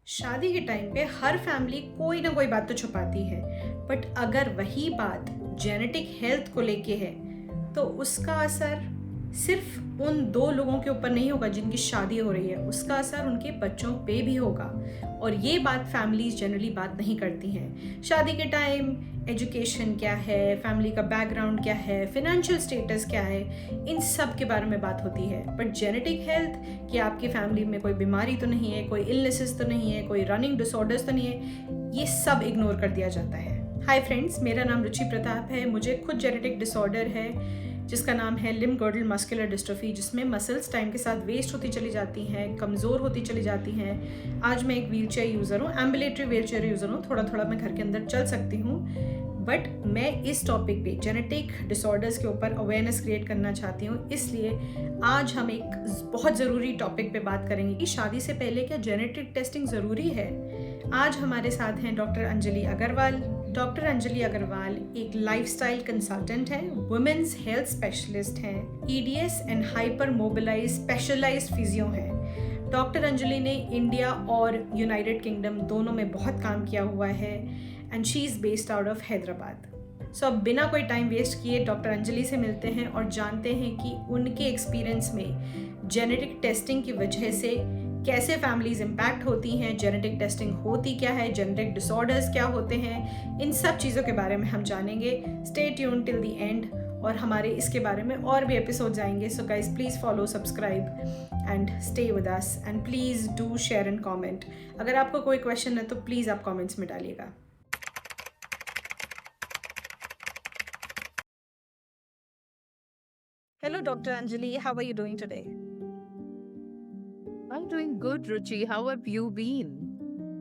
शादी के टाइम पे हर फैमिली कोई ना कोई बात तो छुपाती है। बट अगर वही बात जेनेटिक हेल्थ को लेके है तो उसका असर सिर्फ उन दो लोगों के ऊपर नहीं होगा जिनकी शादी हो रही है, उसका असर उनके बच्चों पे भी होगा। और ये बात फैमिलीज जनरली बात नहीं करती हैं। शादी के टाइम एजुकेशन क्या है, फैमिली का बैकग्राउंड क्या है, फिनेंशियल स्टेटस क्या है, इन सब के बारे में बात होती है। बट जेनेटिक हेल्थ, कि आपकी फैमिली में कोई बीमारी तो नहीं है, कोई इलनेसेस तो नहीं है, कोई रनिंग डिसऑर्डर्स तो नहीं है, ये सब इग्नोर कर दिया जाता है। हाय फ्रेंड्स, मेरा नाम रुचि प्रताप है। मुझे खुद जेनेटिक डिसऑर्डर है जिसका नाम है लिम्ब गर्डल मस्कुलर डिस्ट्रोफी, जिसमें मसल्स टाइम के साथ वेस्ट होती चली जाती हैं, कमज़ोर होती चली जाती हैं। आज मैं एक व्हीलचेयर यूज़र हूँ, एम्बुलेटरी व्हीलचेयर यूज़र हूँ। थोड़ा थोड़ा मैं घर के अंदर चल सकती हूँ। बट मैं इस टॉपिक पे जेनेटिक डिसऑर्डर्स के ऊपर अवेयरनेस क्रिएट करना चाहती हूँ। इसलिए आज हम एक बहुत ज़रूरी टॉपिक पे बात करेंगे कि शादी से पहले क्या जेनेटिक टेस्टिंग ज़रूरी है। आज हमारे साथ हैं डॉक्टर अंजलि अग्रवाल। डॉक्टर अंजलि अग्रवाल एक लाइफस्टाइल कंसल्टेंट हैं, वुमेन्स हेल्थ स्पेशलिस्ट हैं, EDS and hyper mobilize specialized physio हैं। डॉक्टर अंजलि ने इंडिया और यूनाइटेड किंगडम दोनों में बहुत काम किया हुआ है and she is based out of Hyderabad. So अब बिना कोई टाइम वेस्ट किए डॉक्टर अंजलि से मिलते हैं और जानते हैं कि उनके एक्सपीरियंस में जेनेटिक टेस्टिंग की वजह से कैसे फैमिलीज इम्पैक्ट होती हैं, जेनेटिक टेस्टिंग होती क्या है, जेनेटिक डिसऑर्डर्स क्या होते हैं, इन सब चीज़ों के बारे में हम जानेंगे। Stay tune till the end, और हमारे इसके बारे में और भी एपिसोड्स आएंगे। So guys please follow, subscribe and stay with us, and please do share and comment. अगर आपको कोई क्वेश्चन है तो प्लीज़ आप कॉमेंट्स में डालिएगा। Hello, Dr. Anjali. How are you doing today? I'm doing good, Ruchi. How have you been?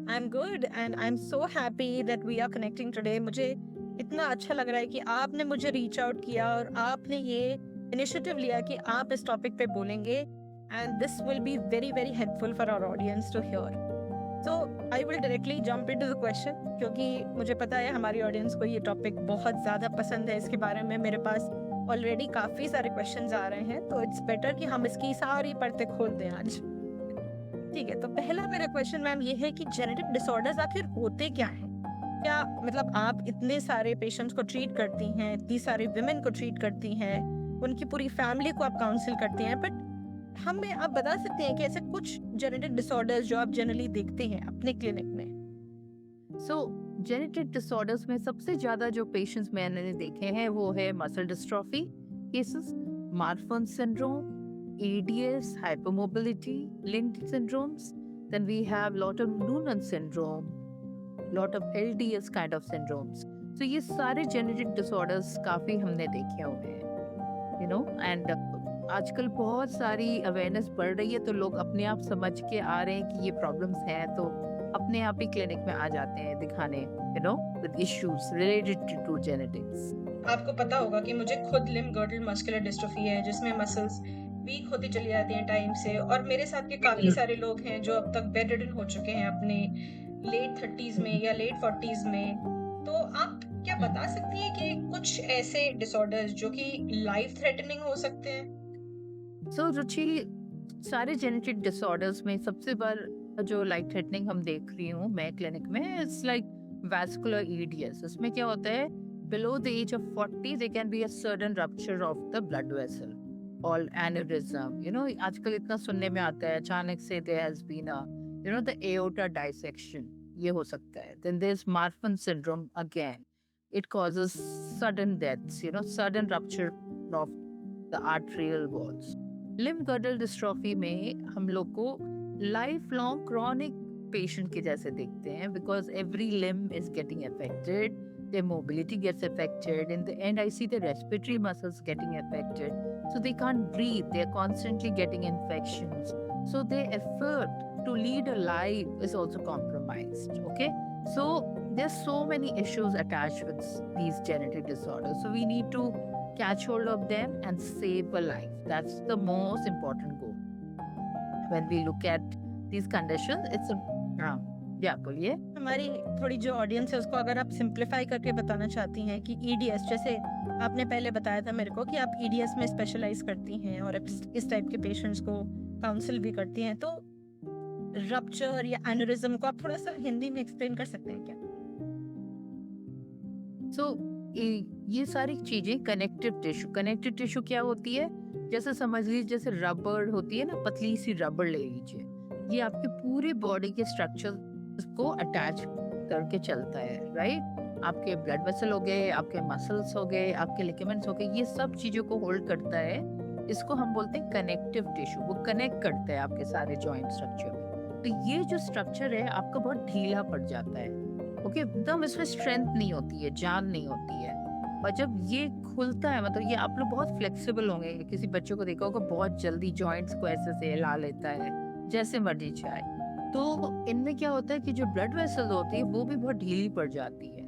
I'm good and I'm so happy that we are connecting today. मुझे इतना अच्छा लग रहा है कि आपने मुझे रीच आउट किया और आपने ये इनिशिएटिव लिया कि आप इस टॉपिक पे बोलेंगे, and this will be very very helpful for our audience to hear. So I will directly jump into the question, क्योंकि मुझे पता है हमारी ऑडियंस को ये टॉपिक बहुत ज़्यादा पसंद है। इसके बारे में मेरे पास ऑलरेडी काफ़ी सारे क्वेश्चंस आ रहे हैं, तो इट्स बेटर कि हम इसकी सारी परतें खोल दें आज। ठीक है, तो पहला मेरा क्वेश्चन मैम ये है कि जेनेटिक डिसऑर्डर्स आखिर होते क्या हैं? क्या मतलब आप इतने सारे पेशेंट्स को ट्रीट करती हैं, इतनी सारे विमेन को ट्रीट करती हैं, उनकी पूरी फैमिली को आप काउंसिल करती हैं, बट हमें आप बता सकते हैं कि ऐसे कुछ जेनेटिक डिसऑर्डर्स जो आप जनरली देखते हैं अपने क्लिनिक में? So, जेनेटिक डिसऑर्डर्स में सबसे ज्यादा जो पेशेंट्स मैंने देखे हैं वो है muscle dystrophy cases, Marfan syndrome, ADS, hypermobility, Lynch syndromes. Then we have lot of Noonan syndrome, lot of LDS kind of syndromes. So ये सारे जेनेटिक डिसऑर्डर्स काफी हमने देखे हुए हैं, एंड आजकल बहुत सारी अवेयरनेस बढ़ रही है, तो लोग अपने आप समझ के आ रहे हैं कि ये प्रॉब्लम्स हैं, तो अपने आप ही क्लिनिक में आ जाते हैं दिखाने, with issues related to genetics. आपको पता होगा कि मुझे खुद लिम्ब गर्डल मस्कुलर डिस्ट्रोफी है, जिसमें मसल्स वीक होती चली जाती हैं टाइम से, और मेरे साथ के काफ़ी सारे लोग हैं जो अब तक बेड रिडन हो चुके हैं अपने लेट 30s में या लेट 40s में। तो आप क्या बता सकती हैं कि कुछ ऐसे डिसऑर्डर्स जो कि लाइफ थ्रेटनिंग हो सकते हैं? सो रुचि, सारे जेनेटिक डिसऑर्डर्स में सबसे बड़ा जो लाइफ थ्रेटनिंग हम देख रही हूँ मैं क्लिनिक में, इट्स लाइक वैस्कुलर EDS। इसमें क्या होता है, below the age of 40 there can be a sudden rupture of the blood vessel or aneurysm, आजकल इतना सुनने में आता है, अचानक से there has been a the aorta dissection, ये हो सकता है। Then there's Marfan syndrome again, it causes sudden deaths, sudden rupture of the arterial walls। Limb girdle dystrophy में हम लोग को लाइफ लॉन्ग क्रॉनिक पेशेंट के जैसे देखते हैं, because every limb is getting affected, their mobility gets affected. In the end, I see the respiratory muscles getting affected. So they can't breathe. They're constantly getting infections. So their effort to lead a life is also compromised. Okay? So there's so many issues attached with these genetic disorders. So we need to catch hold of them and save a life. That's the most important goal. When we look at these conditions, it's a बोलिए। हमारी थोड़ी जो audience है उसको अगर आप simplify करके बताना चाहती हैं कि ईडीएस, जैसे आपने पहले बताया था मेरे को कि आप ईडीएस में स्पेशलाइज करती हैं और इस टाइप के पेशेंट्स को काउंसिल भी करती हैं, तो रप्चर या एन्यूरिज्म को आप थोड़ा सा हिंदी में एक्सप्लेन कर सकते हैं क्या? सो ये सारी चीजें कनेक्टिव टिश्यू क्या होती है? जैसे समझ लीजिए जैसे रबड़ होती है ना, पतली सी रबड़ ले लीजिए, ये आपके पूरे बॉडी के स्ट्रक्चर को अटैच करके चलता है, राइट? आपके ब्लड वेसल हो गए, आपके मसल्स हो गए, आपके लिगामेंट्स हो गए, ये सब चीजों को होल्ड करता है। इसको हम बोलते हैं कनेक्टिव टिश्यू। वो कनेक्ट करता है आपके सारे जॉइंट स्ट्रक्चर में। तो ये जो स्ट्रक्चर है आपका बहुत ढीला पड़ जाता है, ओके, एकदम इसमें स्ट्रेंथ नहीं होती है, जान नहीं होती है। और जब ये खुलता है, मतलब ये आप लोग बहुत फ्लेक्सिबल होंगे, किसी बच्चे को देखा होगा बहुत जल्दी जॉइंट्स को ऐसे से हिला लेता है जैसे मर्जी चाहे। तो इनमें क्या होता है कि जो ब्लड वेसल्स होती है वो भी बहुत ढीली पड़ जाती है,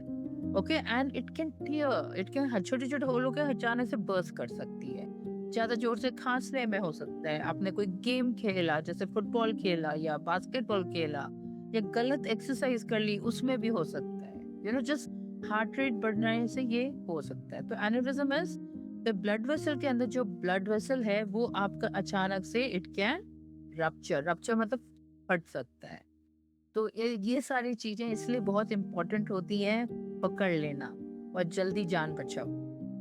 ओके, एंड इट कैन छोटे छोटे होलों के अचानक से बर्स्ट कर सकती है। ज्यादा जोर से खांसने में हो सकता है, आपने कोई गेम खेला जैसे फुटबॉल खेला या बास्केटबॉल खेला या गलत एक्सरसाइज कर ली, उसमें भी हो सकता है, जस्ट हार्ट रेट बढ़ने से ये हो सकता है। तो aneurysm is the blood vessel के अंदर जो ब्लड वेसल है वो आपका अचानक से इट कैन रप्चर मतलब फट सकता है। तो ये सारी चीजें इसलिए बहुत इंपॉर्टेंट होती हैं, पकड़ लेना और जल्दी जान बचाओ,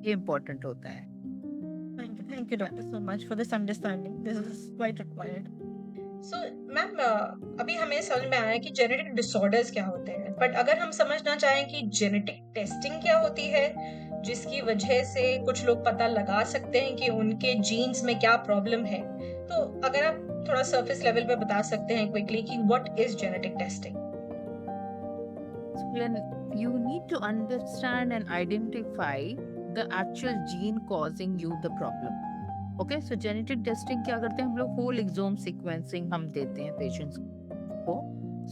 ये इंपॉर्टेंट होता है। Thank you, Doctor, so much for this understanding. This is quite required. So ma'am, अभी हमें समझ में आया कि जेनेटिक डिसऑर्डर्स क्या होते हैं, बट अगर हम समझना चाहें कि जेनेटिक टेस्टिंग क्या होती है, जिसकी वजह से कुछ लोग पता लगा सकते हैं कि उनके जीन्स में क्या प्रॉब्लम है, तो अगर आप थोड़ा सरफेस लेवल पे बता सकते हैं क्विकली कि what is genetic testing? You need to understand and identify the actual gene causing you the problem. Okay, so genetic testing क्या करते हैं हम लोग, whole exome sequencing हम देते हैं पेशेंट्स को.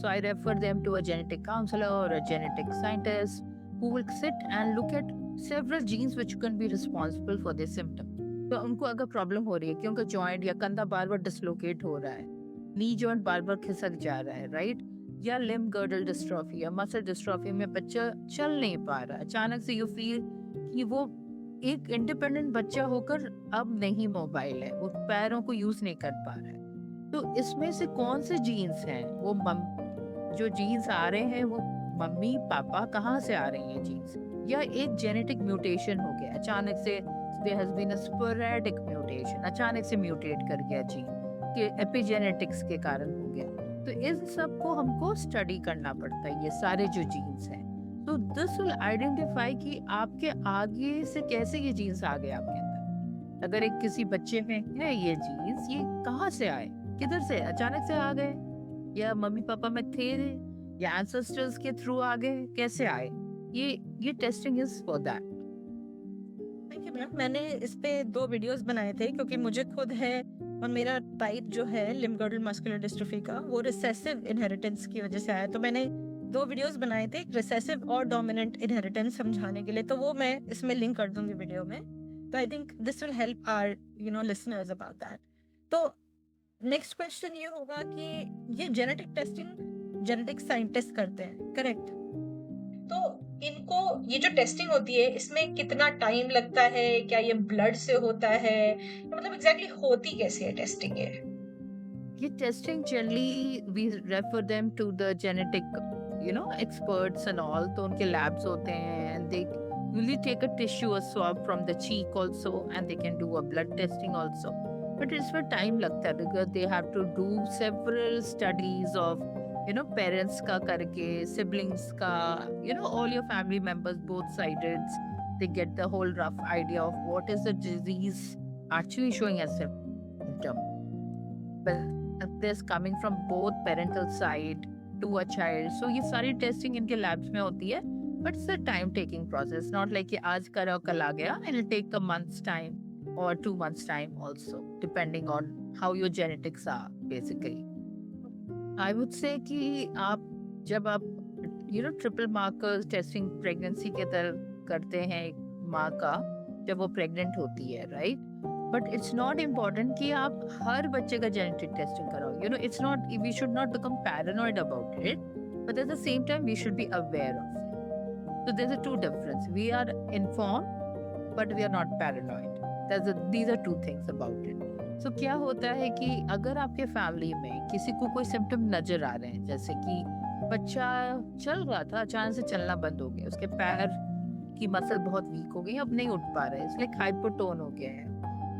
So I refer them to a genetic counselor or a genetic scientist who will sit and look at several genes which can be responsible for their symptom. तो उनको अगर problem हो रही है कि उनका जॉइंट या कंधा बार बार डिसलोकेट हो रहा है, नी जॉइंट बार बार खिसक जा रहा है, राइट, या लिम्ब गर्डल डिस्ट्रॉफी या मसल डिस्ट्रॉफी में बच्चा चल नहीं पा रहा, अचानक से यू फील कि वो एक इंडिपेंडेंट बच्चा होकर अब नहीं मोबाइल है, वो पैरों को यूज नहीं कर पा रहा है, तो इसमें से कौन से जीन्स हैं, वो जो जीन्स आ रहे हैं वो मम्मी पापा कहाँ से आ रही हैं जीन्स, या एक जेनेटिक म्यूटेशन हो गया अचानक से, there has been a sporadic mutation, अचानक से म्यूटेट कर गया जीन कि एपिजेनेटिक्स के कारण हो गया। तो इन सब को हमको स्टडी करना पड़ता है, ये सारे जो जीन्स हैं। तो दिस विल आइडेंटिफाई कि आपके आगे से कैसे ये जीन्स आ गए आपके अंदर। अगर एक किसी बच्चे में है ये जीन्स, ये कहाँ से आए, किधर से अचानक से आ गए, या मम्मी पापा में थे या एंसेस्टर्स के थ्रू आ गए, कैसे आए, ये टेस्टिंग इज फॉर दैट। मैंने इस पे 2 वीडियोस बनाए थे क्योंकि मुझे खुद है और मेरा टाइप जो है लिम्ब गर्डल मस्कुलर डिस्ट्रोफी का वो रिसेसिव इनहेरिटेंस की वजह से आया। तो मैंने 2 वीडियोस बनाए थे, रिसेसिव और डोमिनेंट इनहेरिटेंस समझाने के लिए, तो वो मैं इसमें लिंक कर दूंगी वीडियो में। तो I think this will help our listeners about that. तो नेक्स्ट क्वेश्चन ये होगा कि ये जेनेटिक टेस्टिंग जेनेटिक साइंटिस्ट करते हैं, करेक्ट? तो इनको ये जो टेस्टिंग होती है इसमें कितना टाइम लगता है, क्या ये ब्लड से होता है, मतलब एग्जैक्टली होती कैसे है टेस्टिंग ये testing generally we refer them to the genetic experts and all. तो उनके लैब्स होते हैं and they usually take a tissue, a swab from the cheek also, and they can do a blood testing also, but इसमें time लगता है because they have to do several studies of parents का करके, siblings का, all your family members, both sided, they get the whole rough idea of what is the disease actually showing as symptom. But this coming from both parental side to a child, so ये सारी testing इनके labs में होती है, but it's a time taking process, not like कि आज करा कल आ गया, it'll take a month's time or 2 months time also, depending on how your genetics are basically. I would say कि आप जब आप ट्रिपल मार्कर्स टेस्टिंग प्रेगनेंसी के तरह करते हैं एक माँ का जब वो प्रेग्नेंट होती है, right, but it's not important कि आप हर बच्चे का जेनेटिक टेस्टिंग कराओ। It's not, we should not become paranoid about it, but at the same time we should be aware of it. So there's a 2 difference. We are informed, but we are not paranoid. These are 2 things about it. सो क्या होता है कि अगर आपके family में किसी को कोई सिम्टम नजर आ रहे हैं, जैसे कि बच्चा चल रहा था, अचानक से चलना बंद हो गया, उसके पैर की मसल बहुत वीक हो गई, अब नहीं उठ पा रहे, इसलिए हाइपोटोन हो गया है,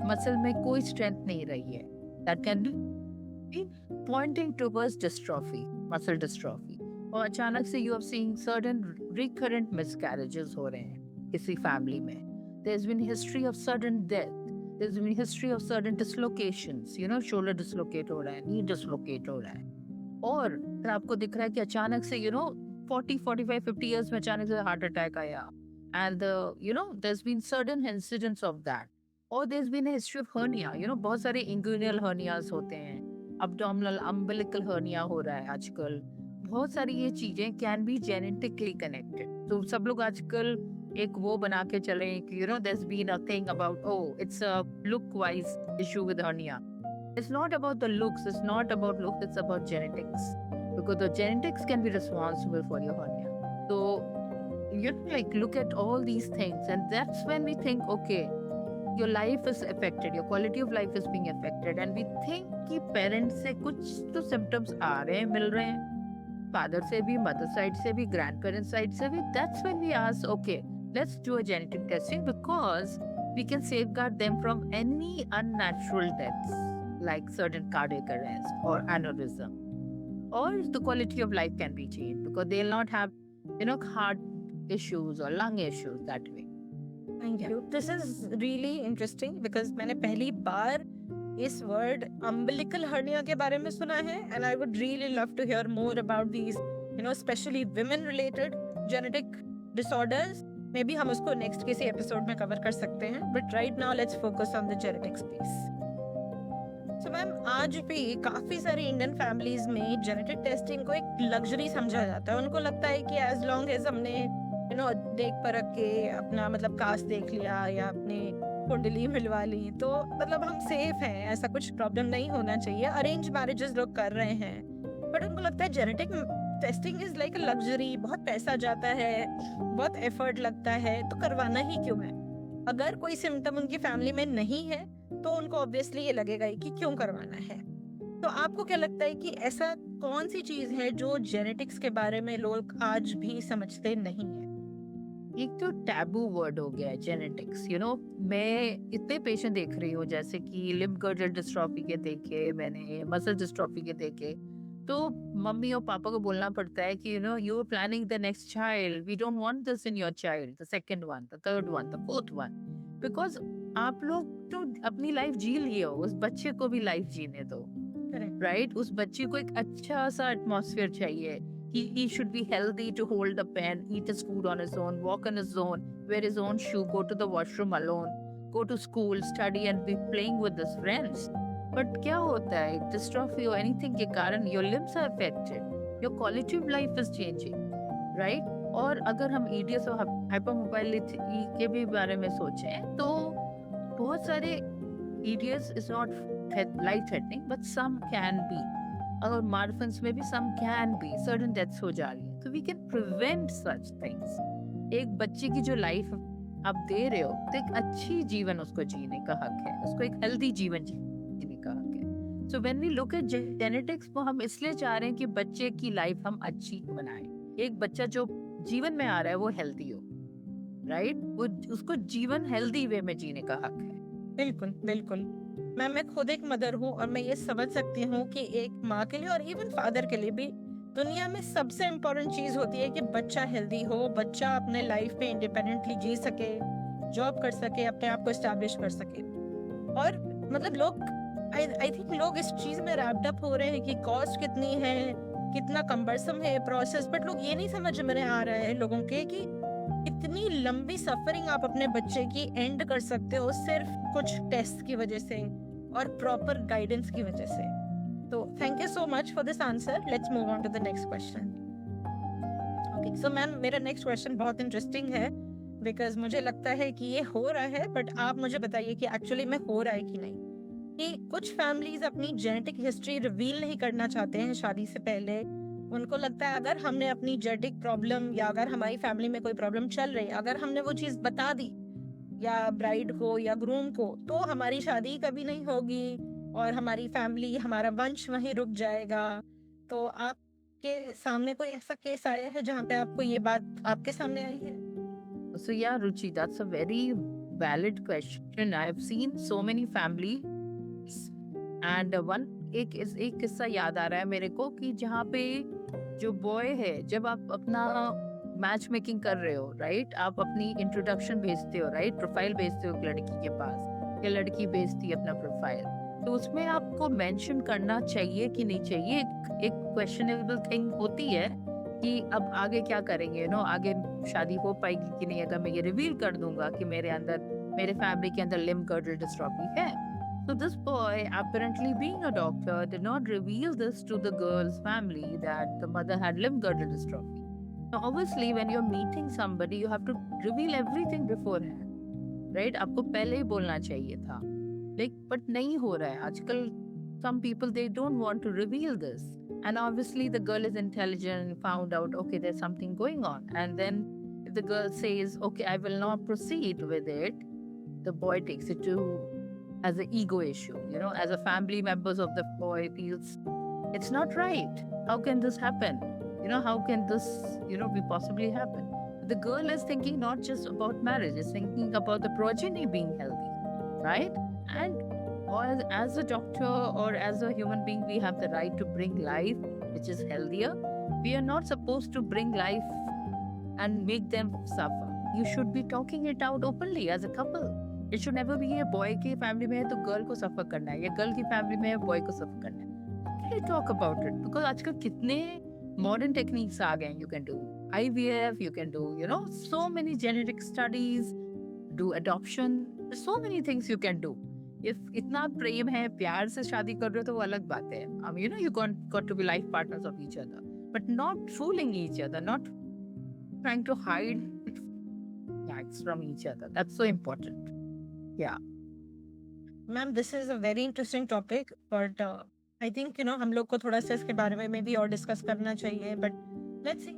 मसल में कोई स्ट्रेंथ नहीं रही है, that can be pointing towards dystrophy, muscle dystrophy. और अचानक से you are seeing certain recurrent miscarriages हो रहे हैं किसी फैमिली में, there has been history of sudden death, there has been history of sudden dislocations, shoulder dislocate हो रहा है, नी डिसलोकेट हो रहा है, और फिर आपको दिख रहा है कि अचानक से 40 45 50 इयर्स में अचानक से हार्ट अटैक आया, and there's been certain incidents of that, or there's been a history of hernia, बहुत सारे inguinal hernias होते हैं, abdominal umbilical hernia हो रहा है आजकल, बहुत सारी ये चीजें can be genetically connected। तो सब लोग आजकल एक वो बना के चले कि there's been a thing about, oh, it's a look wise issue with hernia। It's not about the looks, it's not about looks, it's about genetics, because the genetics can be responsible for your hernia। So look at all these things, and that's when we think, okay, your life is affected, your quality of life is being affected, and we think कि parents से कुछ तो symptoms आ रहे हैं, मिल रहे हैं, father से भी, mother side से भी, grandparents side से भी। That's when we ask, okay, let's do a genetic testing, because we can safeguard them from any unnatural deaths like certain cardiac arrest or aneurysm, or the quality of life can be changed because they'll not have heart issues or lung issues that way। Thank you. This is really interesting because मैंने पहली बार इस word umbilical hernia के बारे में सुना है, and I would really love to hear more about these, especially women related genetic disorders। Maybe हम उसको next किसी episode में cover कर सकते हैं, but right now let's focus on the genetics piece। So ma'am, आज भी काफी सारी इंडियन फैमिलीज में जेनेटिक टेस्टिंग को एक लग्जरी समझा जाता है। उनको लगता है कि एज लॉन्ग एज हमने देख परख के अपना कास्ट देख लिया या अपनी कुंडली मिलवा ली, तो हम सेफ हैं, ऐसा कुछ प्रॉब्लम नहीं होना चाहिए। अरेंज मैरिजेस लोग कर रहे हैं, बट उनको लगता है genetic testing is like a luxury, बहुत पैसा जाता है, बहुत एफर्ट लगता है, तो करवाना ही क्यों है। अगर कोई सिम्टम उनकी फैमिली में नहीं है तो उनको ऑब्वियसली ये लगेगा ही कि क्यों करवाना है। तो आपको क्या लगता है कि ऐसा कौन सी चीज है जो जेनेटिक्स के बारे में लोग आज भी समझते नहीं है? एक तो टैबू वर्ड हो गया है जेनेटिक्स। मैं इतने पेशेंट देख रही हूँ, जैसे कि लिम्ब गर्डल डिस्ट्रॉफी के देखे मैंने, मसल डिस्ट्रॉफी के देखे, तो मम्मी और पापा को बोलना पड़ता है कि you are planning the next child, we don't want this in your child, the second one, the third one, the fourth one, because आप लोग तो अपनी लाइफ जी लिए हो, उस बच्चे को भी लाइफ जीने दो, राइट? उस बच्चे को एक अच्छा सा एटमॉस्फेयर चाहिए। He should be healthy to hold the pen, eat his food on his own, walk on his own, wear his own shoe, go to the washroom alone, go to school, study and be playing with his friends। But क्या होता है, dystrophy or anything के कारण your limbs are affected, your quality of life is changing, right? और अगर हम EDS और hypermobility के भी बारे में सोचें तो बहुत सारे EDS is not life threatening, but some can be, और मार्फन्स में भी some can be, certain deaths हो जा रही है, तो we can prevent such things। एक बच्चे की जो लाइफ आप दे रहे हो, तो एक अच्छी जीवन उसको जीने का हक है, उसको एक हेल्दी जीवन जीने का हक है। So when we look at genetics, वो हम इसलिए चाह रहे हैं कि बच्चे की लाइफ हम अच्छी बनाएं। एक बच्चा जो जीवन में आ रहा है वो हेल्दी हो, राइट? वो उसको जीवन हेल्दी वे में जीने का हक है। बिल्कुल बिल्कुल। मैं खुद एक मदर हूँ और मैं ये समझ सकती हूँ कि एक माँ के लिए और इवन फादर के लिए भी दुनिया में सबसे इम्पोर्टेंट चीज होती है कि बच्चा हेल्दी हो, बच्चा अपने लाइफ में इंडिपेंडेंटली जी सके, जॉब कर सके, अपने आप को एस्टैब्लिश कर सके। और लोग आई थिंक लोग इस चीज में रैप्ड अप हो रहे हैं कि कॉस्ट कितनी है, कितना कम्बरसम है प्रोसेस, बट लोग ये नहीं समझ में आ रहा है लोगों के कि इतनी लंबी सफरिंग आप अपने बच्चे की एंड कर सकते हो सिर्फ कुछ टेस्ट की वजह से और प्रॉपर गाइडेंस की वजह से। तो thank you so much for this answer. Let's move on to the next question. Okay, so ma'am, मेरा नेक्स्ट क्वेश्चन बहुत इंटरेस्टिंग है बिकॉज मुझे लगता है कि ये हो रहा है, बट आप मुझे बताइए कि एक्चुअली में हो रहा है कि नहीं। कि कुछ फैमिलीज अपनी जेनेटिक हिस्ट्री रिवील नहीं करना चाहते हैं शादी से पहले। उनको लगता है अगर हमने अपनी जेनेटिक प्रॉब्लम या अगर हमारी फैमिली में कोई प्रॉब्लम चल रही है, अगर हमने वो चीज़ बता दी या ब्राइड को या ग्रूम को, तो हमारी शादी कभी नहीं होगी, और हमारी फैमिली, हमारा वंश वहीं रुक जाएगा। तो आपके सामने कोई ऐसा केस आया है जहाँ पे आपको ये बात आपके सामने आई है? So yeah, Ruchi, that's a very valid question. I have seen so many families and एक किस्सा याद आ रहा है मेरे को कि जहाँ पे जो बॉय है, जब आप अपना मैच मेकिंग कर रहे हो, राइट, आप अपनी इंट्रोडक्शन भेजते हो, राइट, प्रोफाइल भेजते हो एक लड़की के पास, या लड़की भेजती है अपना प्रोफाइल, तो उसमें आपको मेंशन करना चाहिए कि नहीं चाहिए? एक क्वेश्चनेबल थिंग होती है कि अब आगे क्या करेंगे, आगे शादी हो पाएगी कि नहीं अगर मैं ये रिवील कर दूंगा कि मेरे फैमिली के अंदर लिम्ब girdle dystrophy है. So this boy, apparently being a doctor, did not reveal this to the girl's family that the mother had limb girdle dystrophy. Now obviously when you're meeting somebody, you have to reveal everything beforehand, right? आपको पहले ही बोलना चाहिए था, but नहीं हो रहा है आजकल. Some people, they don't want to reveal this. And obviously the girl is intelligent, found out, okay, there's something going on. And then if the girl says, okay, I will not proceed with it, the boy takes it as an ego issue. As a family members of the boy feels, it's not right. How can this happen? How can this, be possibly happen? The girl is thinking not just about marriage, is thinking about the progeny being healthy, right? And or as a doctor or as a human being, we have the right to bring life which is healthier. We are not supposed to bring life and make them suffer. You should be talking it out openly as a couple. It should never be a boy की family में है तो girl को suffer करना है, या girl की family में है boy को suffer करना है. Really talk about it, because आजकल कितने modern techniques आ गए हैं. You can do IVF, you can do, so many genetic studies, do adoption, so many things you can do. If इतना प्रेम है, प्यार से शादी कर रहे हो तो वो अलग बात है. You got to be life partners of each other, but not fooling each other, not trying to hide facts from each other. That's so important. Yeah. Ma'am, this is a very interesting topic, but I think हम लोग को थोड़ा सा इसके बारे में भी और डिस्कस करना चाहिए. But let's see.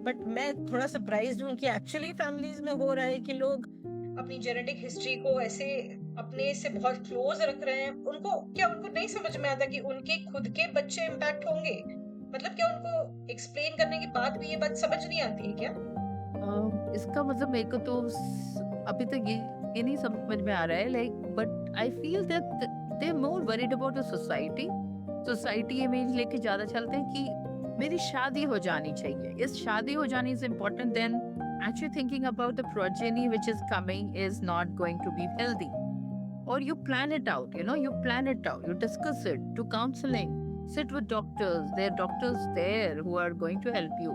बट मैं थोड़ा सरप्राइज्ड हूँ कि एक्चुअली फैमिलीज में हो रहा है कि लोग अपनी जेनेटिक हिस्ट्री को ऐसे अपने से बहुत क्लोज रख रहे हैं. उनको नहीं समझ में आता कि उनके खुद के बच्चे इम्पैक्ट होंगे. मतलब क्या उनको एक्सप्लेन करने के बाद भी ये बात समझ नहीं आती है क्या? इसका मतलब मेरे को तो अभी तक ये नहीं समझ में आ रहा है, but I feel that they are more worried about the society image लेके ज्यादा चलते हैं कि मेरी शादी हो जानी चाहिए. इस शादी हो जानी is important then actually thinking about the progeny which is coming is not going to be healthy. Or you plan it out, you discuss it, do counseling, sit with doctors. There are doctors there who are going to help you.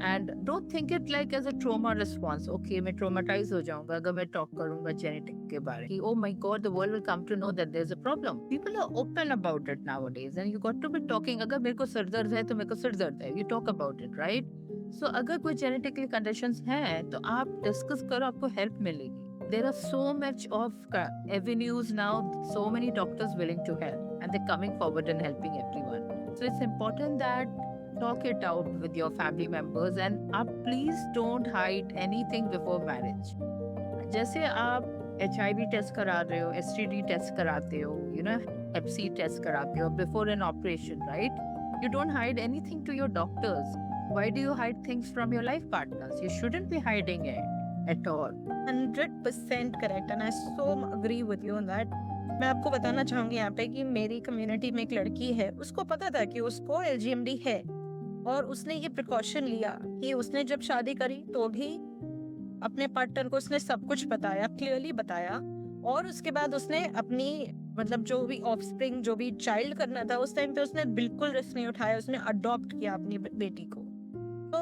And don't think it like as a trauma response. Okay, मैं traumatized हो जाऊंगा अगर मैं talk करूंगा genetic के बारे में. Oh my God, the world will come to know that there's a problem. People are open about it nowadays, and you got to be talking. अगर मेरे को सर दर्द है तो मेरे को सर दर्द है. You talk about it, right? So अगर कोई genetically conditions हैं तो आप discuss करो, आपको help मिलेगी. There are so much of avenues now, so many doctors willing to help, and they're coming forward and helping everyone. So it's important that talk it out with your family members, and please don't hide anything before marriage. जैसे आप HIV test करा रहे हो, STD test कराते हो, Hep C test कराते हो before an operation, right? You don't hide anything to your doctors. Why do you hide things from your life partners? You shouldn't be hiding it at all. 100% correct, and I so agree with you on that. मैं आपको बताना चाहूंगी यहाँ पे कि मेरी community में एक लड़की है, उसको पता था कि उसको LGMD है, और उसने ये प्रिकॉशन लिया कि उसने जब शादी करी तो भी अपने पार्टनर को उसने सब कुछ बताया, क्लियरली बताया, और उसके बाद उसने अपनी जो भी ऑफस्प्रिंग, जो भी चाइल्ड करना था उस टाइम पे उसने बिल्कुल रिस्क नहीं उठाया. उसने अडॉप्ट किया अपनी बेटी को. तो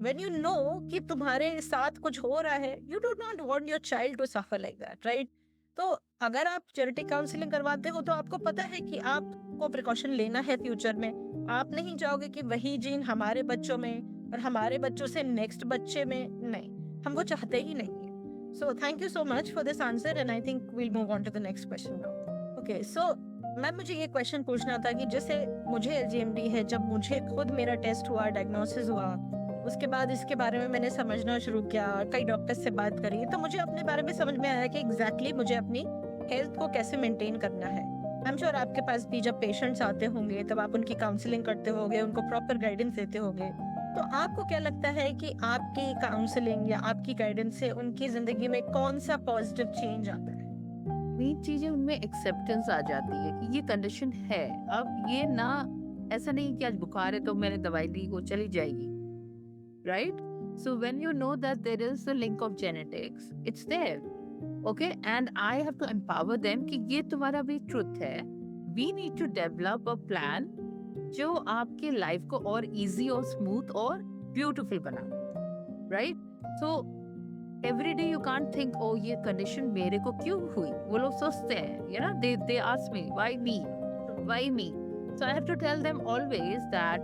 when you know कि तुम्हारे साथ कुछ हो रहा है, you do not want your child to suffer like that, right? तो अगर आप जेनेटिक काउंसलिंग करवाते हो तो आपको पता है कि आपको प्रिकॉशन लेना है फ्यूचर में. आप नहीं चाहोगे कि वही जीन हमारे बच्चों में और हमारे बच्चों से नेक्स्ट बच्चे में, नहीं, हम वो चाहते ही नहीं है. So thank you so much for this answer, and I think we'll move on to the next question now. Okay, so ma'am, मुझे ये क्वेश्चन पूछना था कि जैसे मुझे LGMD है, जब मुझे खुद मेरा टेस्ट हुआ, डायग्नोसिस हुआ, उसके बाद इसके बारे में मैंने समझना शुरू किया, कई डॉक्टर से बात करी, तो मुझे अपने बारे में समझ में आया कि एग्जैक्टली मुझे अपनी हेल्थ को कैसे मेंटेन करना है. आई एम श्योर आपके पास भी जब पेशेंट्स आते होंगे तब आप उनकी काउंसलिंग करते होंगे, उनको प्रॉपर गाइडेंस देते होंगे, तो आपको क्या लगता है कि आपकी काउंसलिंग या आपकी गाइडेंस से उनकी जिंदगी में कौन सा पॉजिटिव चेंज आता है? मेन चीजें उनमें एक्सेप्टेंस आ जाती है कि ये कंडीशन है। अब ये ना, ऐसा नहीं कि आज बुखार है तो मैंने दवाई ली वो चली जाएगी, right? So when you know that there is the link of genetics, it's there, okay, and I have to empower them कि ये तुम्हारा भी ट्रुथ है। We need to develop a plan जो आपके लाइफ को और इजी और स्मूथ और ब्यूटीफुल बना, right? So every day you can't think oh ये कंडीशन मेरे को क्यों हुई। वो लोग सोचते हैं, you know, they ask me why me, why me. So I have to tell them always that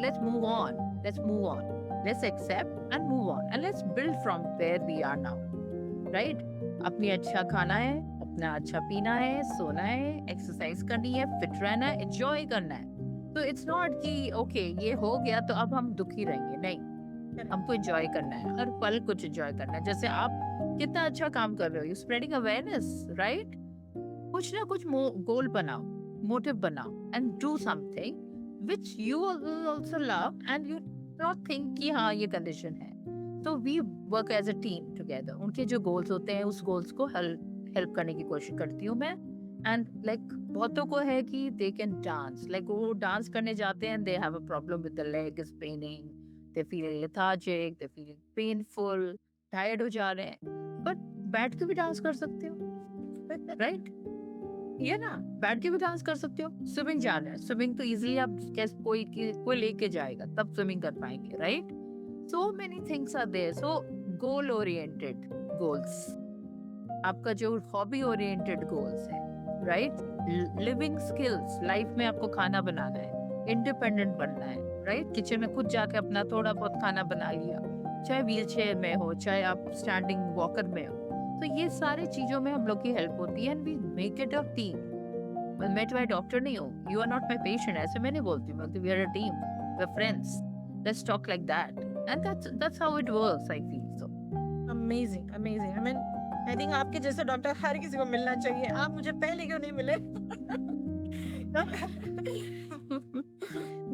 let's move on, let's accept and move on and let's build from where we are now, right? अपनी अच्छा खाना है, अपना अच्छा पीना है, सोना है, एक्सरसाइज करनी है, फिट रहना है, एंजॉय करना है। तो इट्स नॉट कि ओके ये हो गया तो अब हम दुखी रहेंगे, नहीं, हमको एंजॉय करना है, हर पल कुछ एंजॉय करना है। जैसे आप कितना अच्छा काम कर रहे हो, यू स्प्रेडिंग अवेयरनेस, राइट? कुछ ना कुछ गोल बनाओ, मोटिव बनाओ and do something which you also love and you not think कि हाँ ये कंडीशन है। तो we work as a team together. उनके जो गोल्स होते हैं उस गोल्स को हेल्प करने की कोशिश करती हूँ मैं। एंड लाइक बहुतों को है कि दे कैन डांस, लाइक वो डांस करने जाते हैं, they have a problem with the leg is Penning, they feel lethargic, they feel painful, tired हो जा रहे हैं, बट बैठ के भी डांस कर सकते हो, राइट? ये ना, बैठ के भी डांस कर सकते हो। स्विमिंग जाना है, स्विमिंग तो इजीली आप कैसे कोई लेके जाएगा तब स्विमिंग कर पाएंगे, right? So many things are there. So goal oriented goals, आपका जो हॉबी ओरिएंटेड गोल्स है, राइट? लिविंग स्किल्स, लाइफ में आपको खाना बनाना है, इंडिपेंडेंट बनना है, राइट? किचन में खुद जाके अपना थोड़ा बहुत खाना बना लिया, चाहे व्हील चेयर में हो, चाहे आप स्टैंडिंग वॉकर में हो। तो ये सारी चीजों में हम लोग की हेल्प होती है and we make it a team. मैं तुम्हारी डॉक्टर नहीं हूँ, you are not my patient, ऐसे मैं नहीं बोलती, मैं we are a team, we are friends, let's talk like that and that's how it works, I feel so. Amazing, amazing. I mean I think आपके जैसा doctor हर किसी को मिलना चाहिए। आप मुझे पहले क्यों नहीं मिले?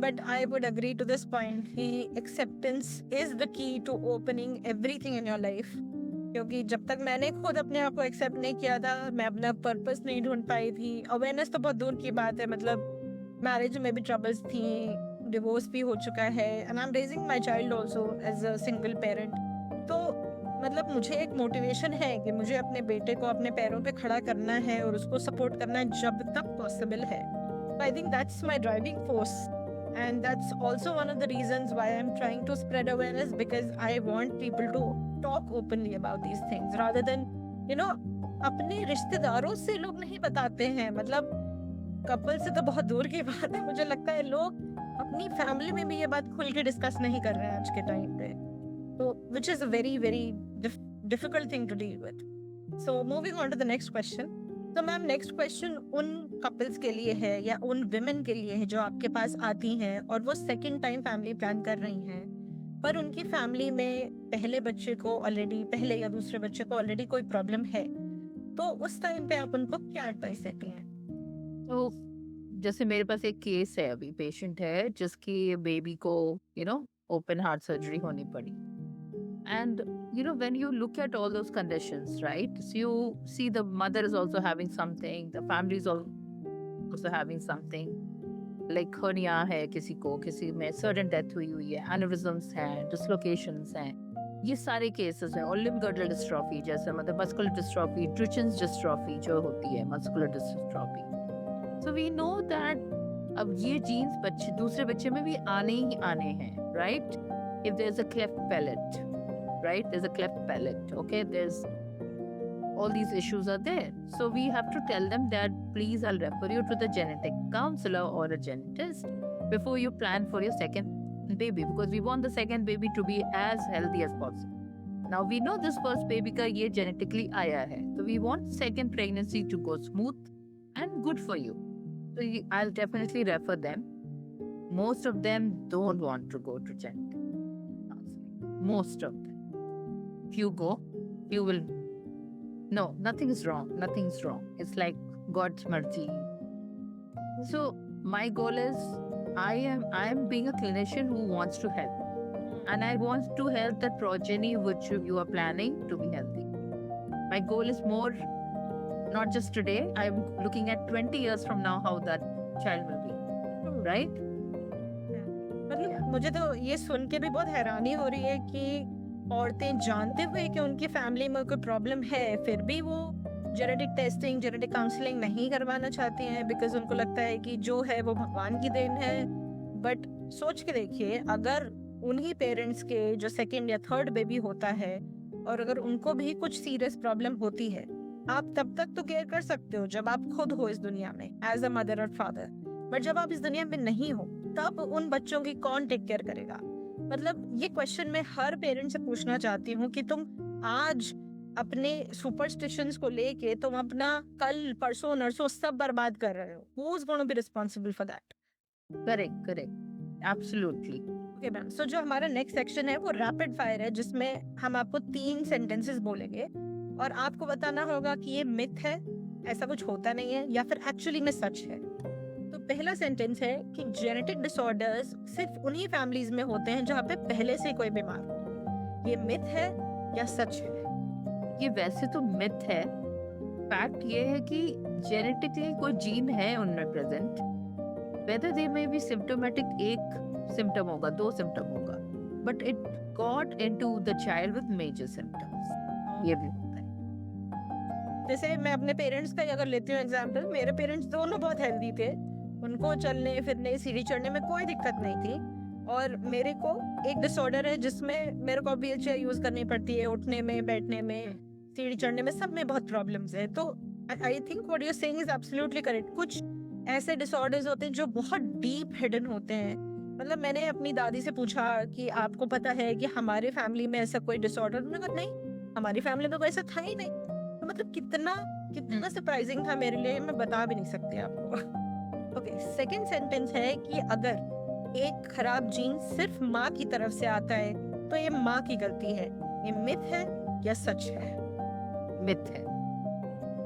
But I would agree to this point कि acceptance is the key to opening everything in your life. क्योंकि जब तक मैंने खुद अपने आप को एक्सेप्ट नहीं किया था, मैं अपना पर्पस नहीं ढूंढ पाई थी। अवेयरनेस तो बहुत दूर की बात है, मतलब मैरिज में भी ट्रबल्स थी, डिवोर्स भी हो चुका है, and I am raising my child also as a single parent. तो मतलब मुझे एक मोटिवेशन है कि मुझे अपने बेटे को अपने पैरों पे खड़ा करना है और उसको सपोर्ट करना है जब तक पॉसिबल है। I think that's my driving force and that's also one of the reasons why I'm trying to spread awareness, because I want people to talk openly about these things rather than, you know, अपने रिश्तेदारों से लोग नहीं बताते हैं, मतलब couple से तो बहुत दूर की बात है, मुझे लगता है लोग अपनी फैमिली में भी ये बात खुल के डिस्कस नहीं कर रहे हैं आज के टाइम पे, तो which is a very very difficult thing to deal with. So moving on to the next question. तो मैम नेक्स्ट क्वेश्चन उन कपल्स के लिए है या उन विमेन के लिए है जो आपके पास आती हैं और वो सेकंड टाइम फैमिली प्लान कर रही हैं, पर उनकी फैमिली में पहले बच्चे को ऑलरेडी, पहले या दूसरे बच्चे को ऑलरेडी कोई प्रॉब्लम है, तो उस टाइम पे आप उनको क्या एडवाइस देती हैं? तो जैसे मेरे पास एक केस है, अभी पेशेंट है जिसकी बेबी को ओपन हार्ट सर्जरी होनी पड़ी। And when you look at all those conditions, right, so you see the mother is also having something, the family is also having something, like hernia है किसी में sudden death हुई है, aneurysms हैं, dislocations हैं, ये सारे cases हैं। और limb-girdle dystrophy जैसे मतलब muscular dystrophy, Duchenne's dystrophy जो होती है, muscular dystrophy। So we know that अब ये genes दूसरे बच्चे में भी आने ही आने हैं, right? If there's a cleft palate, right, there's a cleft palate, okay, there's all these issues are there, so we have to tell them that please, I'll refer you to the genetic counselor or a genetist before you plan for your second baby, because we want the second baby to be as healthy as possible. Now we know this first baby का ये genetically आया है, so we want second pregnancy to go smooth and good for you, so I'll definitely refer them. Most of them don't want to go to genetic counseling, most of them. If you go, you will, no, nothing is wrong, it's like God's mercy, So my goal is I am being a clinician who wants to help, and I want to help the progeny which you are planning to be healthy. My goal is more, not just today. I'm looking at 20 years from now how that child will be, right? मतलब मुझे तो ये सुन के भी बहुत हैरानी हो रही है कि औरतें जानते हुए कि उनकी फैमिली में कोई प्रॉब्लम है फिर भी वो जेनेटिक टेस्टिंग जेनेटिक काउंसलिंग नहीं करवाना चाहती हैं बिकॉज उनको लगता है कि जो है वो भगवान की देन है। बट सोच के देखिए, अगर उन्हीं पेरेंट्स के जो सेकंड या थर्ड बेबी होता है और अगर उनको भी कुछ सीरियस प्रॉब्लम होती है, आप तब तक तो केयर कर सकते हो जब आप खुद हो इस दुनिया में एज अ मदर और फादर, बट जब आप इस दुनिया में नहीं हो तब उन बच्चों की कौन टेक केयर करेगा? मतलब ये क्वेश्चन मैं हर पेरेंट से पूछना चाहती हूँ कि तुम आज अपने सुपरस्टिशंस को लेके तुम अपना कल परसों नरसों सब बर्बाद कर रहे हो। Who's going to be responsible for that? Correct, absolutely. Okay ma'am, so जो हमारा नेक्स्ट सेक्शन है वो रैपिड फायर है जिसमें हम आपको 3 सेंटेंसेस बोलेंगे और आपको बताना होगा कि ये मिथ है, ऐसा कुछ होता नहीं है, या फिर एक्चुअली में सच है। तो पहला सेंटेंस है कि जेनेटिक डिसऑर्डर्स सिर्फ उन्हीं फैमिलीज में होते हैं जहाँ पे पहले से कोई बीमार हो। ये मिथ है या सच है? ये वैसे तो मिथ है। फैक्ट ये है कि जेनेटिकली कोई जीन है उनमें प्रेजेंट, वेदर दे में भी सिम्टोमेटिक एक सिम्टम होगा, 2 सिम्टम होगा, but it got into the child with major symptoms. ये भी होता है। जैसे मैं अपने पेरेंट्स का ही अगर लेती हूँ एग्जांपल, मेरे पेरेंट्स दोनों बहुत हेल्दी थे, उनको चलने फिरने सीढ़ी चढ़ने में कोई दिक्कत नहीं थी, और मेरे को एक डिसऑर्डर है जिसमें मेरे को व्हीलचेयर यूज करनी पड़ती है, उठने में, बैठने में, सीढ़ी चढ़ने में, सब में बहुत प्रॉब्लम्स है। तो I think what you are saying is absolutely correct. कुछ ऐसे डिसऑर्डर्स होते हैं जो बहुत डीप हिडन होते हैं। मतलब मैंने अपनी दादी से पूछा कि आपको पता है कि हमारे फैमिली में ऐसा कोई डिसऑर्डर? उन्होंने कहा नहीं, हमारी फैमिली में कोई ऐसा था ही नहीं। तो मतलब कितना सरप्राइजिंग था मेरे लिए, मैं बता भी नहीं सकती आपको। ओके, सेकंड सेंटेंस है कि अगर एक खराब जीन सिर्फ माँ की तरफ से आता है तो ये माँ की गलती है। ये मिथ है या सच है? मिथ है।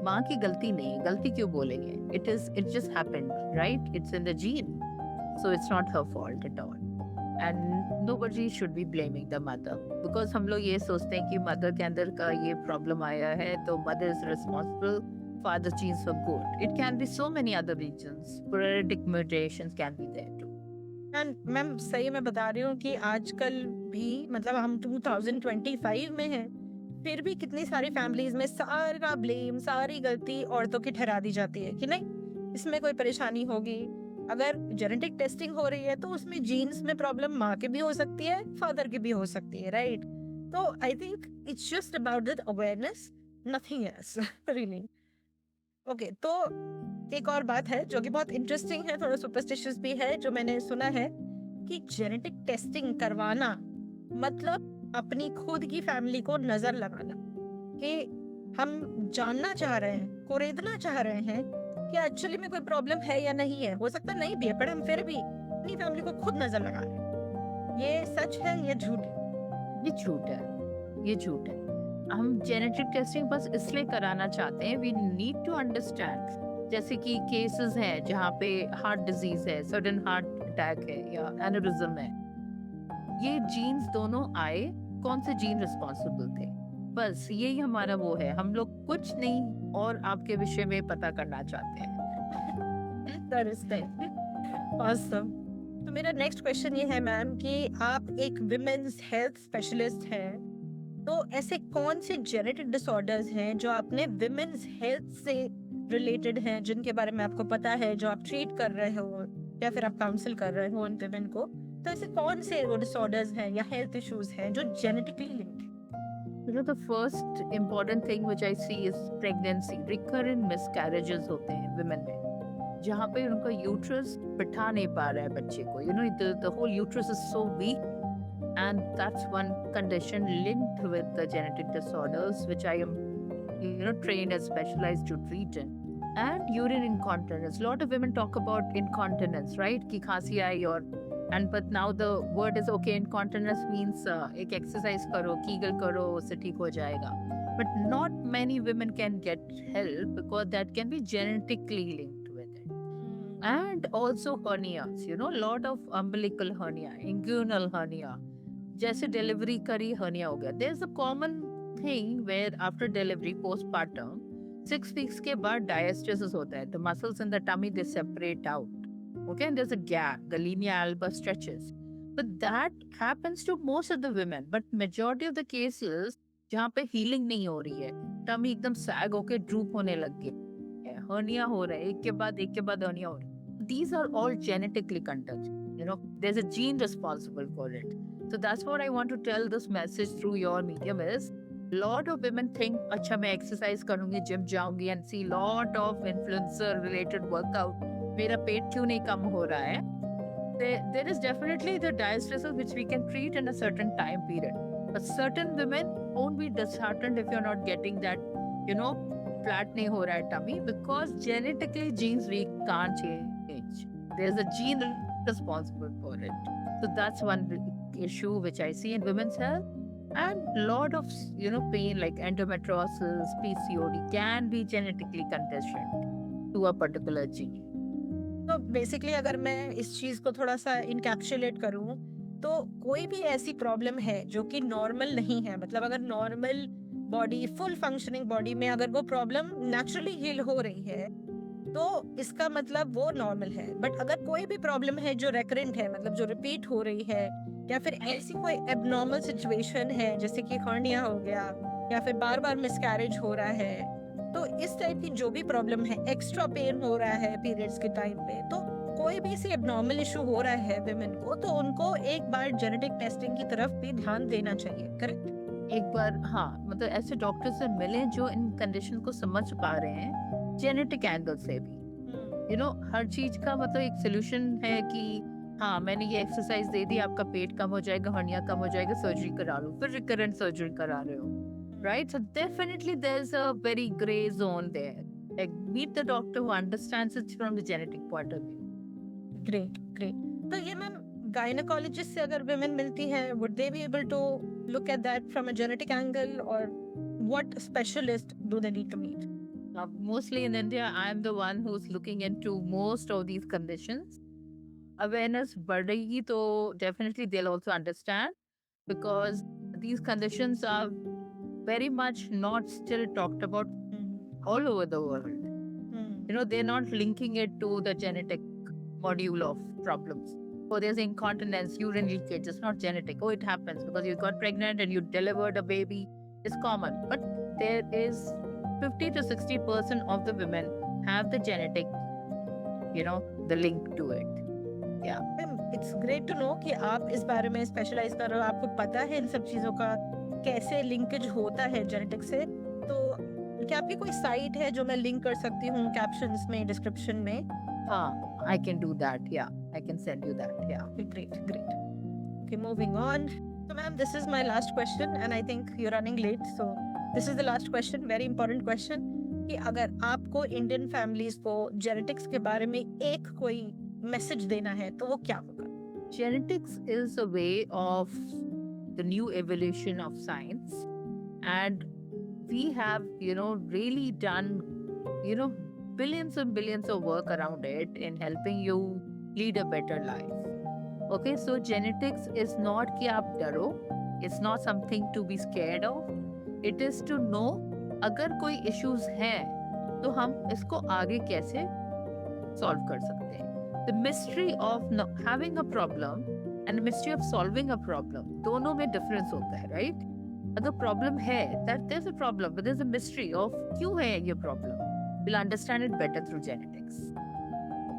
माँ की गलती नहीं, गलती क्यों बोलेंगे? It just happened, right? It's in the gene, so it's not her fault at all, and nobody should be blaming the mother, because हम लोग ये सोचते हैं कि मदर के अंदर का ये प्रॉब्लम आया है तो mother is responsible, father genes were good. It can be so many other reasons. Sporadic mutations can be there too. And ma'am सही मैं बता रही हूँ कि आजकल भी मतलब हम 2025 में हैं, फिर भी कितनी सारी फैमिलीज में सारा ब्लेम, सारी गलती औरतों की ठहरा दी जाती है कि नहीं इसमें कोई परेशानी होगी। अगर जेनेटिक टेस्टिंग हो रही है तो उसमें जीन्स में प्रॉब्लम माँ के भी हो सकती है, फादर की भी हो सकती है, राइट? तो I think it's just about that awareness, nothing else really. Okay, तो एक और बात है जो कि बहुत इंटरेस्टिंग है, थोड़ा सुपरस्टिशियस भी है, जो मैंने सुना है कि जेनेटिक टेस्टिंग करवाना मतलब अपनी खुद की फैमिली को नजर लगाना, कि हम जानना चाह रहे हैं, कुरेदना चाह रहे हैं कि एक्चुअली में कोई प्रॉब्लम है या नहीं है। हो सकता नहीं भी है, पर हम फिर भी अपनी फैमिली को खुद नजर लगा रहे हैं। ये सच है या झूठ है? ये झूठ है, ये झूठ है। हम जेनेटिक टेस्टिंग बस इसलिए कराना चाहते हैं, वी नीड टू अंडरस्टैंड। जैसे कि केसेस हैं जहाँ पे हार्ट डिजीज है, सडन हार्ट अटैक है या एनेरिज्म है, ये जीन्स दोनों आए, कौन से जीन रिस्पॉन्सिबल थे, बस यही हमारा वो है। हम लोग कुछ नहीं और आपके विषय में पता करना चाहते हैं। Awesome. तो मेरा नेक्स्ट क्वेश्चन ये है मैम कि आप एक विमेन्स हेल्थ स्पेशलिस्ट हैं, तो ऐसे कौन से जेनेटिक डिसऑर्डर्स हैं जो अपने विमेन्स हेल्थ से रिलेटेड हैं, जिनके बारे में आपको पता है, जो आप ट्रीट कर रहे हो या फिर आप काउंसिल कर रहे हो उन विमेन को? तो ऐसे कौन से वो डिसऑर्डर्स हैं या हेल्थ इश्यूज हैं जो genetically linked? You know, the first important thing which I see is pregnancy. Recurrent miscarriages होते हैं women में, जहाँ पे उनका यूट्रस बिठा नहीं पा रहा है बच्चे को. You know, the whole uterus is so weak, and that's one condition linked with the genetic disorders which I am, trained as specialized to treat in. And urine incontinence. A lot of women talk about incontinence, right? कि खांसी आई but now the word is okay, incontinence means एक exercise करो, Kegel करो, उससे ठीक हो जाएगा. But not many women can get help because that can be genetically linked with it. And also hernias, lot of umbilical hernia, inguinal hernia. जैसे delivery करी hernia हो गया. There's a common thing where after delivery, postpartum, 6 weeks के बाद diastasis होता है. The muscles in the tummy, they separate out. Okay, and there's a gap. The linea alba stretches. But that happens to most of the women. But majority of the cases जहाँ पे healing नहीं हो रही है, tummy एकदम sag होके droop होने लग गई है, hernia हो रहा है, एक के बाद hernia हो रहा है. These are all genetically contagious. There's a gene responsible for it. So that's what I want to tell this message through your medium is, lot of women think, अच्छा मैं exercise करूँगी, gym जाऊँगी and see lot of influencer related workout. मेरा पेट क्यों नहीं कम हो रहा है? There is definitely the diastasis which we can treat in a certain time period. But certain women won't be disheartened if you're not getting that, flat नहीं हो रहा है tummy, because genetically genes we can't change. There's a gene responsible for it. So that's one issue which I see in women's health. And lot of pain like endometriosis, PCOD can be genetically conditioned to a particular gene. तो basically अगर मैं इस चीज को थोड़ा सा encapsulate करूं, तो कोई भी ऐसी प्रॉब्लम है जो कि नॉर्मल नहीं है, मतलब अगर normal body, full functioning body में अगर वो प्रॉब्लम नेचुरली हील हो रही है, तो इसका मतलब वो नॉर्मल है. बट अगर कोई भी प्रॉब्लम है जो रेकरेंट है, मतलब जो रिपीट हो रही है, या फिर ऐसी कोई एबनॉर्मल सिचुएशन है जैसे कि हर्निया हो गया, या फिर बार बार मिसकैरेज हो रहा है, तो इस टाइप की जो भी प्रॉब्लम है, एक्स्ट्रा पेन हो रहा है पीरियड्स के टाइम पे, तो कोई भी ऐसी एबनॉर्मल इशू हो रहा है विमेन को, तो उनको एक बार जेनेटिक टेस्टिंग की तरफ भी ध्यान देना चाहिए. करेक्ट? एक बार, हाँ, मतलब ऐसे डॉक्टर से मिले जो इन कंडीशन को समझ पा रहे हैं जेनेटिक एंगल से भी. हर चीज का मतलब एक सोल्यूशन है कि हाँ मैंने ये एक्सरसाइज दे दी, आपका पेट कम हो जाएगा, हर्निया कम हो जाएगा, सर्जरी करा लो, फिर रिकरेंट सर्जरी करा रहे हो, right? So definitely there is a very grey zone there. Like meet the doctor who understands it from the genetic point of view. Great, great. तो ये मैम गायनेकोलॉजिस्ट से अगर women मिलती हैं, would they be able to look at that from a genetic angle, or what specialist do they need to meet? Mostly in India, I'm the one who's looking into most of these conditions. Awareness बढ़ेगी तो definitely they'll also understand, because these conditions are very much not still talked about all over the world. They're not linking it to the genetic module of problems. Oh, there's incontinence, urine leakage. It's not genetic. Oh, it happens because you got pregnant and you delivered a baby. It's common. But there is 50 to 60% of the women have the genetic, the link to it. Yeah. It's great to know कि आप इस बारे में specialise कर रहे हो, आपको पता है इन सब चीज़ों का कैसे लिंकेज होता है जेनेटिक से. तो क्या आपकी कोई साइट है जो मैं लिंक कर सकती हूँ कैप्शंस में, डिस्क्रिप्शन में? हाँ, I can do that. Yeah, I can send you that. Yeah. Great, great. Okay, moving on. So, ma'am, this is my last question, and I think you're running late. So, this is the last question, very important question. कि अगर आपको Indian families को genetics के बारे में एक कोई message देना है, तो वो क्या होगा? Genetics is a way of the new evolution of science, and we have, really done, billions and billions of work around it in helping you lead a better life. Okay, so genetics is not कि आप डरो, it's not something to be scared of. It is to know अगर कोई issues हैं तो हम इसको आगे कैसे solve कर सकते हैं. The mystery of having a problem and the mystery of solving a problem, दोनों में difference होता है, right? अगर problem है, that there's a problem, but there's a mystery of क्यों है ये problem. We'll understand it better through genetics.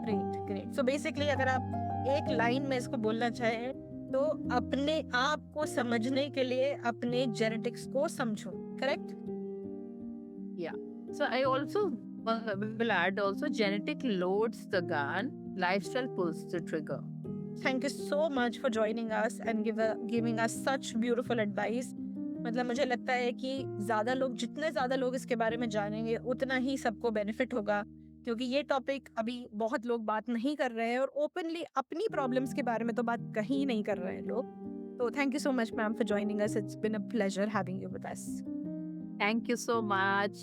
Great, great. So basically अगर आप एक लाइन में इसको बोलना चाहें, तो अपने आप को समझने के लिए अपने जेनेटिक्स को समझो, correct? Yeah. So I also will add also, genetic loads the gun, lifestyle pulls the trigger. Thank you so much for joining us and giving us such beautiful advice. मतलब मुझे लगता है कि जितने ज़्यादा लोग इसके बारे में जानेंगे, उतना ही सबको बेनिफिट होगा, क्योंकि ये टॉपिक अभी बहुत लोग बात नहीं कर रहे हैं, और ओपनली अपनी प्रॉब्लम्स के बारे में तो बात कहीं नहीं कर रहे हैं लोग. तो thank you so much ma'am for joining us. It's been a pleasure having you with us. Thank you so much.